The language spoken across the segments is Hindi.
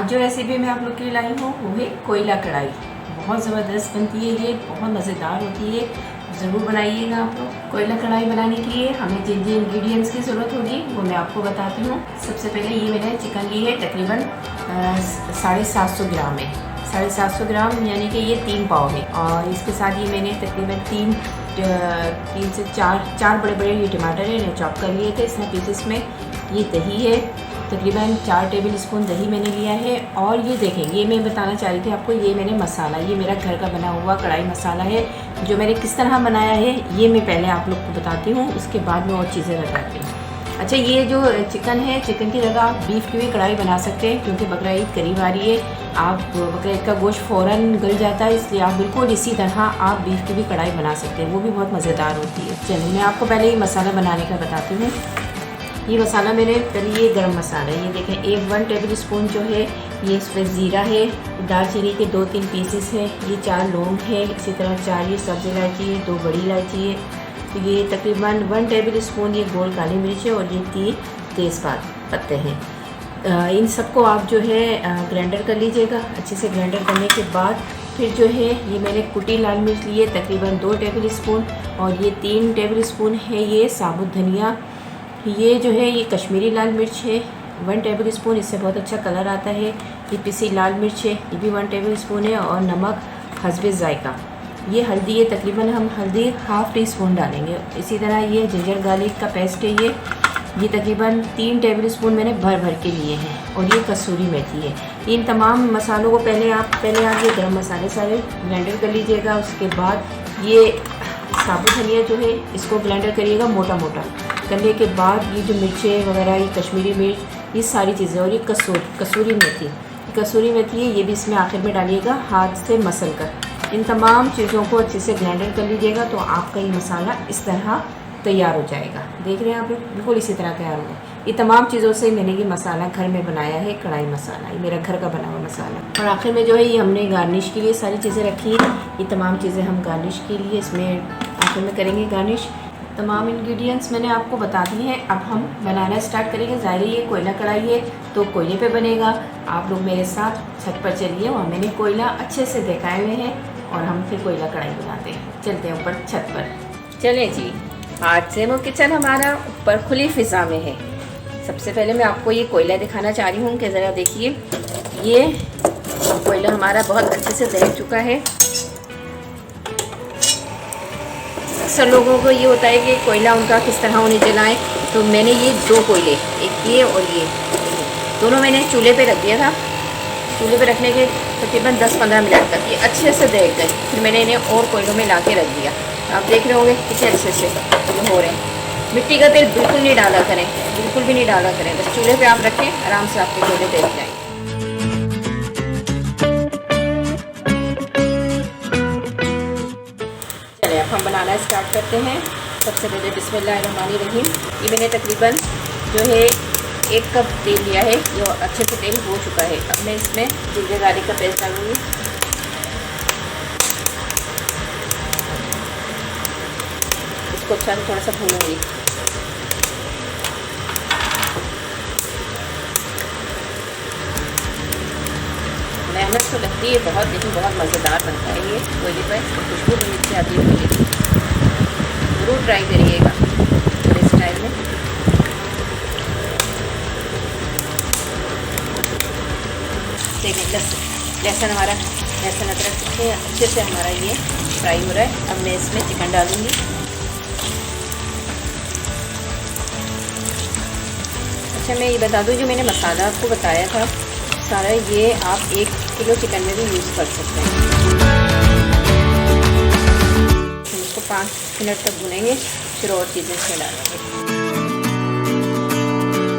आज जो रेसिपी मैं आप लोग के लिए लाई हूँ वो है कोयला कढ़ाई। बहुत ज़बरदस्त बनती है, ये बहुत मज़ेदार होती है, ज़रूर बनाइएगा आप लोग। कोयला कढ़ाई बनाने के लिए हमें जिन जिन इंग्रेडिएंट्स की ज़रूरत होगी वो मैं आपको बताती हूँ। सबसे पहले ये मैंने चिकन ली है, तकरीबन 750 ग्राम है। 750 ग्राम यानी कि ये 3 पाव है। और इसके साथ ये मैंने तकरीबन 3 से 4 बड़े बड़े ये टमाटर है, चॉप कर लिए थे इसमें पीसेस में। ये दही है, तकरीबन 4 टेबल स्पून दही मैंने लिया है। और ये देखें, ये मैं बताना चाह रही थी आपको, ये मैंने मसाला, ये मेरा घर का बना हुआ कढ़ाई मसाला है जो मैंने किस तरह बनाया है ये मैं पहले आप लोग को बताती हूँ, उसके बाद मैं और चीज़ें बताती हूँ। अच्छा, ये जो चिकन है, चिकन की जगह आप बीफ की भी कढ़ाई बना सकते हैं क्योंकि बकरा ईद करीब आ रही है। आप बकरा ईद का गोश्त फ़ौरन गल जाता है, इसलिए आप बिल्कुल इसी तरह आप बीफ की भी कढ़ाई बना सकते हैं, वो भी बहुत मज़ेदार होती है। चलिए मैं आपको पहले ये मसाला बनाने का बताती हूँ। ये मसाला मैंने पहले, ये गरम मसाला है, ये देखें 1 टेबल स्पून जो है ये इसमें ज़ीरा है, दालचीनी के 2-3 पीसेस हैं, ये 4 लौंग है, इसी तरह 4 ये सब्ज़ इलायची है, 2 बड़ी इलायची है, तो ये तकरीबन 1 टेबल स्पून ये गोल काली मिर्च है और ये 3 तेज़पात पत्ते हैं। इन सबको आप जो है ग्राइंडर कर लीजिएगा। अच्छे से ग्राइंडर करने के बाद फिर जो है ये मैंने कुटी लाल मिर्च ली है तकरीबन 2 टेबल स्पून, और ये 3 टेबल स्पून है ये साबुत धनिया। ये जो है ये कश्मीरी लाल मिर्च है 1 टेबल स्पून, इससे बहुत अच्छा कलर आता है। ये पिसी लाल मिर्च है, ये भी 1 टेबल स्पून है, और नमक हस्बे ज़ायक़ा। ये हल्दी है, तकरीबन हम हल्दी ½ टी स्पून डालेंगे। इसी तरह ये जिंजर गार्लिक का पेस्ट है, ये तकरीबन 3 टेबल स्पून मैंने भर के लिए हैं, और ये कसूरी मेथी है। इन तमाम मसालों को पहले आप ये गरम मसाले सारे ग्राइंडर कर लीजिएगा। उसके बाद ये साबुत धनिया जो है इसको ग्राइंडर करिएगा मोटा मोटा। करने के बाद ये जो मिर्चें वगैरह, ये कश्मीरी मिर्च, ये सारी चीज़ें, और ये कसूरी मेथी है, ये भी इसमें आखिर में डालिएगा हाथ से मसल कर। इन तमाम चीज़ों को अच्छे से ग्राइंडर कर लीजिएगा तो आपका ये मसाला इस तरह तैयार हो जाएगा। देख रहे हैं आप, बिल्कुल इसी तरह तैयार होगा। ये तमाम चीज़ों से मैंने ये मसाला घर में बनाया है, कढ़ाई मसाला, ये मेरा घर का बना हुआ मसाला। और आखिर में जो है ये हमने गार्निश के लिए सारी चीज़ें रखी हैं। ये तमाम चीज़ें हम गार्निश के लिए इसमें आखिर में करेंगे गार्निश। तमाम इंग्रेडिएंट्स मैंने आपको बता दी हैं। अब हम बनाना स्टार्ट करेंगे। ज़ाहिर है ये कोयला कढ़ाई है तो कोयले पे बनेगा। आप लोग मेरे साथ छत पर चलिए, और मैंने कोयला अच्छे से दिखाए हुए हैं और हम फिर कोयला कढ़ाई बनाते हैं। चलते हैं ऊपर छत पर। चलें जी, आज ज़ेमो किचन हमारा ऊपर खुली फ़िज़ा में है। सबसे पहले मैं आपको ये कोयला दिखाना चाह रही हूँ कि ज़रा देखिए, ये कोयला हमारा बहुत अच्छे से दह चुका है। अक्सर लोगों को ये होता है कि कोयला उनका किस तरह उन्हें जलाएं, तो मैंने ये 2 कोयले, एक ये और ये दोनों मैंने चूल्हे पे रख दिया था। चूल्हे पे रखने के तकरीबन 10-15 मिनट तक ये अच्छे से दह गए। फिर मैंने इन्हें और कोयलों में ला के रख दिया। आप देख रहे होंगे कितने अच्छे से ये हो रहे हैं। मिट्टी का तेल बिल्कुल नहीं डाला करें, बिल्कुल भी नहीं डाला करें। बस चूल्हे पे आप रखें, आराम से आपके कोयले दह जाएंगे। चलिए अब हम बनाना स्टार्ट करते हैं। सबसे पहले बिस्मिल्लाहिर्रहमानिर्रहीम। ये मैंने तकरीबन जो है 1 कप तेल लिया है, जो अच्छे से तेल हो चुका है। अब मैं इसमें जिंजर गार्लिक का पेस्ट डालूँगी। इसको अच्छा से थोड़ा सा भूनूंगी। मेहनत तो लगती है बहुत, लेकिन बहुत मज़ेदार बनता है ये कोयले पर। खुशबू भी नीचे आती है कोयले की। ज़रूर ट्राई करिएगा मेरे स्टाइल में। देखिए लहसुन अदरक से अच्छे से हमारा ये फ्राई हो रहा है। अब मैं इसमें चिकन डालूँगी। अच्छा, मैं ये बता दूँ, जो मैंने मसाला आपको बताया था सारा, ये आप 1 किलो चिकन में भी यूज़ कर सकते हैं। हम इसको 5 मिनट तक भुनेंगे, फिर और चीज़ें इसमें डालेंगे।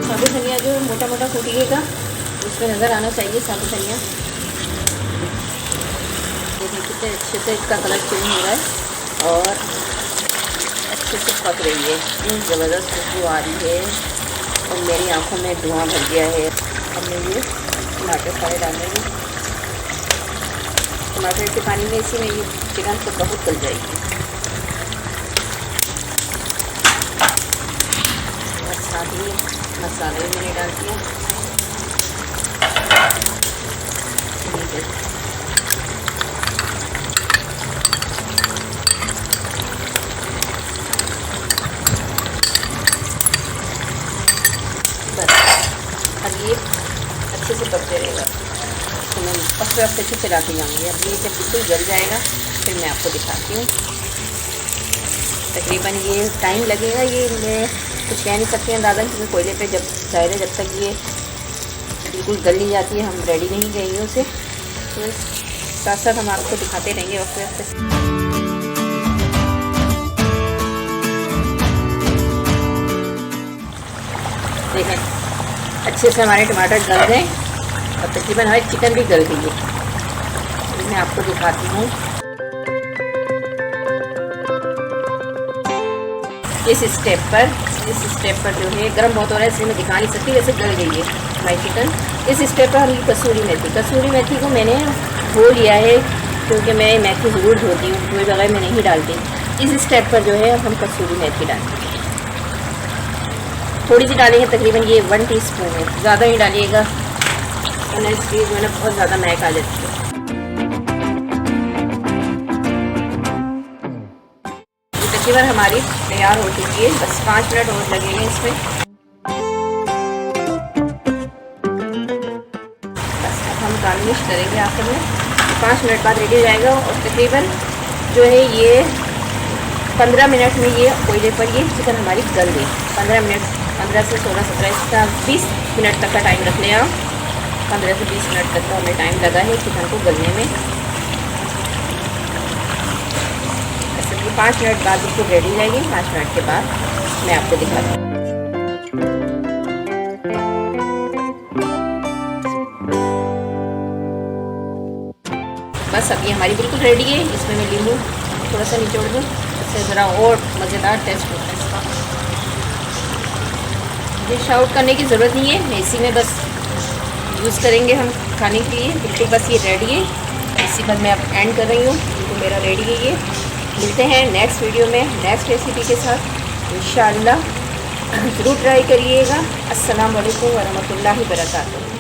साबुत धनिया जो मोटा मोटा कूटिएगा, उसमें नज़र आना चाहिए साबुत धनिया। देखिए कितने अच्छे से इसका कलर चेंज हो रहा है और अच्छे से पक रही है। इतनी ज़बरदस्त खुशबू आ रही है और मेरी आंखों में धुआं भर गया है। अब मैं ये टमाटर सारे डाल देंगे। टमाटर के पानी में इसी में ये चिकन तो बहुत गल जाएगी। और साथ ही मसाले मैंने डाल दिया। बिल्कुल। बस अब ये अच्छे से पकते रहेगा, तो मैं पकते वक्त अच्छे से चलाती जाऊँगी। अब ये जब बिल्कुल जल जाएगा फिर मैं आपको दिखाती हूँ। तकरीबन ये टाइम लगेगा, ये मैं कुछ कह नहीं सकती अंदाज़ा, क्योंकि कोयले पे जब ज़ाहिर है जब तक ये बिल्कुल गल नहीं जाती है हम रेडी नहीं करेंगे उसे, तो साथ साथ हम आपको दिखाते रहेंगे वक्त वक्त। देखें अच्छे से हमारे टमाटर गल गए और तकरीबन हमारी चिकन भी गल गई है। तो मैं आपको दिखाती हूँ। इस स्टेप पर जो है गर्म बहुत हो रहा है इसलिए मैं दिखा नहीं सकती, वैसे गल गई है हमारी चिकन। इस स्टेप पर हम कसूरी मेथी को मैंने धो लिया है, क्योंकि मैं मेथी ज़रूर धोती हूँ, धोए बगैर मैं नहीं डालती। इस स्टेप पर जो है हम कसूरी मेथी डालेंगे, थोड़ी सी डालेंगे, तकरीबन ये 1 टीस्पून है, ज़्यादा ही डालिएगा वरना इसकी जो है ना बहुत ज़्यादा महक आ जाती है। तकरीबन हमारी तैयार हो चुकी है, बस 5 मिनट और लगेंगे इसमें। बस अब हम गार्निश करेंगे आखिर में, 5 मिनट बाद रेडी हो जाएगा। और तकरीबन जो है ये 15 मिनट में ये कोयले पर ये चिकन हमारी गल गई। 15 से 16, 17 इसका 20 मिनट तक का टाइम रख लें आप। 15 से 20 मिनट तक का हमें टाइम लगा है चिकन को गलने में। 5 मिनट बाद इसको रेडी रहेगी। 5 मिनट के बाद मैं आपको दिखाती हूँ। बस अब ये हमारी बिल्कुल रेडी है। इसमें मैं नींबू थोड़ा सा निचोड़ दूँ, इससे ज़रा और मज़ेदार टेस्ट होता है इसका। डिश आउट करने की ज़रूरत नहीं है, इसी में बस यूज़ करेंगे हम खाने के लिए। बिल्कुल बस ये रेडी है, इसी पर मैं अब एंड कर रही हूँ। बिल्कुल मेरा रेडी है ये। मिलते हैं नेक्स्ट वीडियो में नेक्स्ट रेसिपी के साथ इंशाअल्लाह। ज़रूर ट्राई करिएगा। अस्सलाम वालेकुम वरहमतुल्लाहि वबरकातुहू।